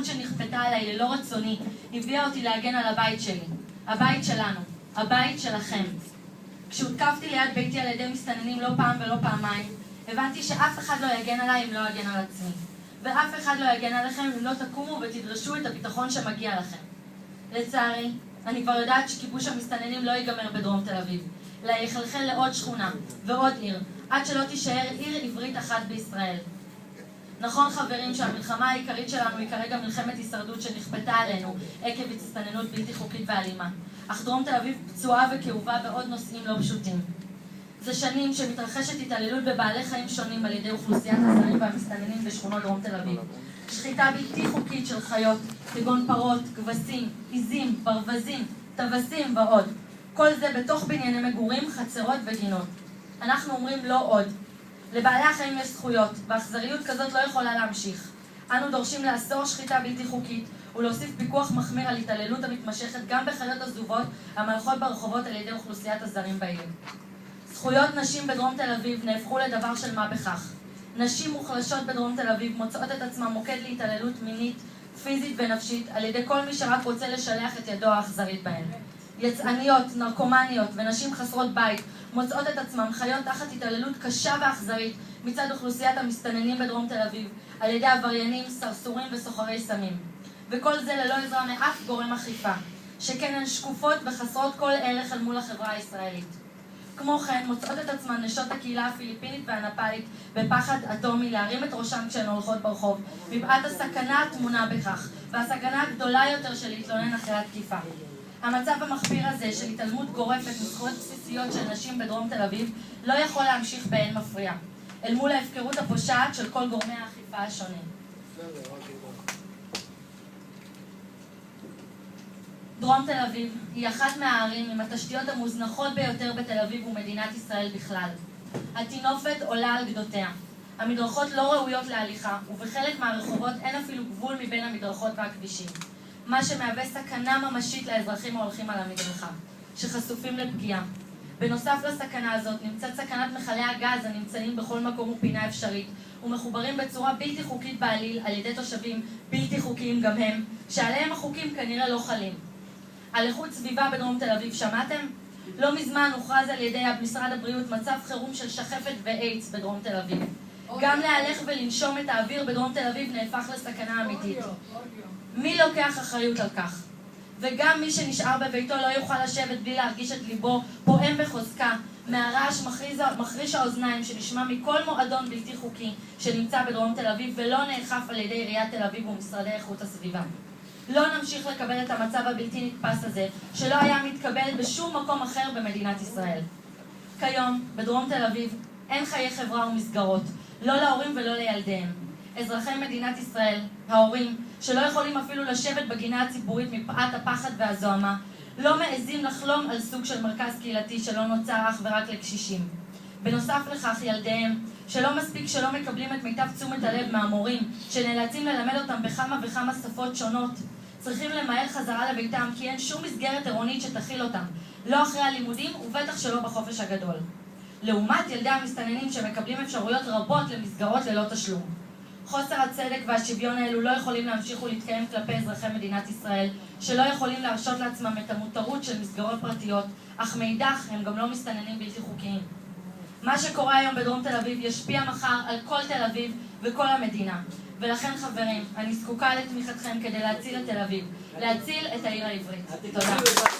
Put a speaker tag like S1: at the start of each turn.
S1: ההסתננות שנכפתה עליי ללא רצוני הביאה אותי להגן על הבית שלי, הבית שלנו, הבית שלכם. כשהותקפתי ליד ביתי על ידי מסתננים לא פעם ולא פעמיים, הבנתי שאף אחד לא יגן עליי אם לא יגן על עצמי. ואף אחד לא יגן עליכם אם לא תקומו ותדרשו את הביטחון שמגיע לכם. לצערי, אני כבר יודעת שכיבוש המסתננים לא ייגמר בדרום תל אביב, אלא יחלחל לעוד שכונה ועוד עיר, עד שלא תישאר עיר עברית אחת בישראל. נכון חברים שהמלחמה העיקרית שלנו היא כרגע מלחמת הישרדות שנכפתה עלינו עקב הסתננות בלתי חוקית ואלימה. אך דרום תל אביב פצועה וכאובה בעוד נושאים לא פשוטים. זה שנים שמתרחשת התעללות בבעלי חיים שונים על ידי אוכלוסיית הזרים והמסתננים בשכונות דרום תל אביב. שחיטה בלתי חוקית של חיות, כגון פרות, כבשים, עיזים, ברווזים, טווסים ועוד. כל זה בתוך בנייני מגורים, חצרות וגינות. אנחנו אומרים לא עוד. לבעלי החיים יש זכויות, ואכזריות כזאת לא יכולה להמשיך. אנו דורשים לאסור שחיטה בלתי חוקית ולהוסיף פיקוח מחמיר על התעללות המתמשכת גם בחיות עזובות המלכות ברחובות על ידי אוכלוסיית הזרים בעיר. זכויות נשים בדרום תל אביב נהפכו לדבר של מה בכך. נשים מוחלשות בדרום תל אביב מוצאות את עצמן מוקד להתעללות מינית, פיזית ונפשית על ידי כל מי שרק רוצה לשלח את ידו האכזרית בהן. יצאניות, נרקומניות ונשים חסרות בית מוצאות את עצמם חיות תחת התעללות קשה ואכזרית מצד אוכלוסיית המסתננים בדרום תל אביב על ידי עבריינים, סרסורים וסוחרי סמים. וכל זה ללא עזרה מאף גורם אכיפה, שכן הן שקופות וחסרות כל ערך אל מול החברה הישראלית. כמו כן, מוצאות את עצמן נשות הקהילה הפיליפינית והנפאלית בפחד אטומי להרים את ראשן כשהן הולכות ברחוב, מפאת הסכנה הטמונה בכך, והסכנה הגדולה יותר של להתלונן אחרי התקיפה. המצב המחפיר הזה של התעלמות גורפת מזכויות בסיסיות של נשים בדרום תל אביב לא יכול להמשיך באין מפריע, אל מול ההפקרות הפושעת של כל גורמי האכיפה השונים. דרום תל אביב היא אחת מהערים עם התשתיות המוזנחות ביותר בתל אביב ומדינת ישראל בכלל. הטינופת עולה על גדותיה. המדרכות לא ראויות להליכה, ובחלק מהרחובות אין אפילו גבול מבין המדרכות והכבישים. מה שמהווה סכנה ממשית לאזרחים ההולכים על המדרכה, שחשופים לפגיעה. בנוסף לסכנה הזאת נמצאת סכנת מכלי הגז הנמצאים בכל מקום ופינה אפשרית, ומחוברים בצורה בלתי חוקית בעליל על ידי תושבים בלתי חוקיים גם הם, שעליהם החוקים כנראה לא חלים. על איכות סביבה בדרום תל אביב שמעתם? לא מזמן הוכרז על ידי משרד הבריאות מצב חירום של שחפת ואיידס בדרום תל אביב. גם להלך ולנשום את האוויר בדרום תל אביב נהפך לסכנה אמיתית. מי לוקח אחריות על כך? וגם מי שנשאר בביתו לא יוכל לשבת בלי להרגיש את ליבו פועם בחוזקה מהרעש מחריש האוזניים שנשמע מכל מועדון בלתי חוקי שנמצא בדרום תל אביב ולא נאכף על ידי עיריית תל אביב ומשרדי איכות הסביבה. לא נמשיך לקבל את המצב הבלתי נתפס הזה, שלא היה מתקבל בשום מקום אחר במדינת ישראל. כיום, בדרום תל אביב, אין חיי חברה ומסגרות, לא להורים ולא לילדיהם. אזרחי מדינת ישראל, ההורים, שלא יכולים אפילו לשבת בגינה הציבורית מפאת הפחד והזוהמה, לא מעזים לחלום על סוג של מרכז קהילתי שלא נוצר אך ורק לקשישים. בנוסף לכך, ילדיהם, שלא מספיק שלא מקבלים את מיטב תשומת הלב מהמורים, שנאלצים ללמד אותם בכמה וכמה שפות שונות, צריכים למהר חזרה לביתם כי אין שום מסגרת עירונית שתכיל אותם, לא אחרי הלימודים ובטח שלא בחופש הגדול. לעומת ילדי המסתננים שמקבלים אפשרויות רבות למסגרות ללא תשלום. חוסר הצדק והשוויון האלו לא יכולים להמשיך ולהתקיים כלפי אזרחי מדינת ישראל, שלא יכולים להרשות לעצמם את המותרות של מסגרות פרטיות, אך מאידך הם גם לא מסתננים בלתי חוקיים. מה שקורה היום בדרום תל אביב ישפיע מחר על כל תל אביב וכל המדינה. ולכן חברים, אני זקוקה לתמיכתכם כדי להציל את תל אביב, להציל את העיר העברית. תודה.